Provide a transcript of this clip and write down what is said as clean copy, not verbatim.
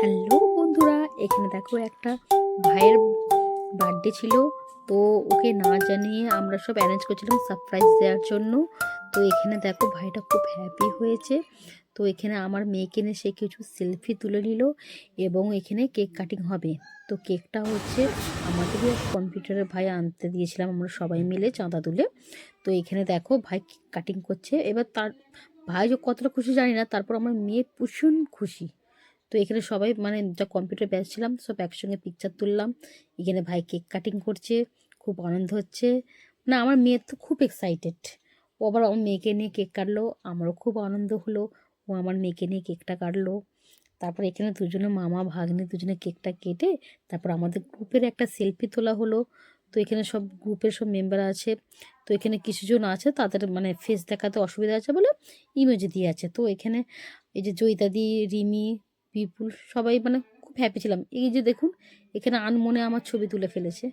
Hello বন্ধুরা, এখানে দেখো একটা ভাইয়ের বার্থডে ছিল। তো ওকে না জানিয়ে আমরা সব অ্যারেঞ্জ করছিলাম সারপ্রাইজ দেওয়ার জন্য। তো এখানে দেখো ভাইটা খুব হ্যাপি হয়েছে। তো এখানে আমার মেয়েকে নিয়ে সে কিছু সেলফি তুলে নিল এবং এখানে কেক কাটিং হবে। তো কেকটা হচ্ছে আমাদেরই এক কম্পিউটারের ভাই আনতে দিয়েছিলাম, আমরা সবাই মিলে চাঁদা তুলে। তো এখানে দেখো ভাই কেক কাটিং করছে। এবার তার ভাই যে কতটা খুশি জানি না, তারপর আমার মেয়ে ভীষণ খুশি। তো এখানে সবাই মানে যা কম্পিউটার ব্যাচ ছিলাম সব একসঙ্গে পিকচার তুললাম। এখানে ভাই কেক কাটিং করছে, খুব আনন্দ হচ্ছে। না, আমার মেয়ে তো খুব এক্সাইটেড। ও আবার আমার মেয়েকে নিয়ে কেক কাটলো, আমারও খুব আনন্দ হলো। ও আমার মেয়েকে নিয়ে কেকটা কাটলো। তারপর এখানে দুজনে মামা ভাগ্নে দুজনে কেকটা কেটে তারপর আমাদের গ্রুপের একটা সেলফি তোলা হলো। তো এখানে সব গ্রুপের সব মেম্বার আছে। তো এখানে কিছুজন আছে তাদের মানে ফেস দেখাতে অসুবিধা আছে বলে ইমোজি দিয়ে আছে। তো এখানে এই যে জয়িতাদি, রিমি, বিপুল সবাই মানে খুব হ্যাপি ছিলাম। এই যে দেখুন, এখানে আনমনে আমার ছবি তুলে ফেলেছে।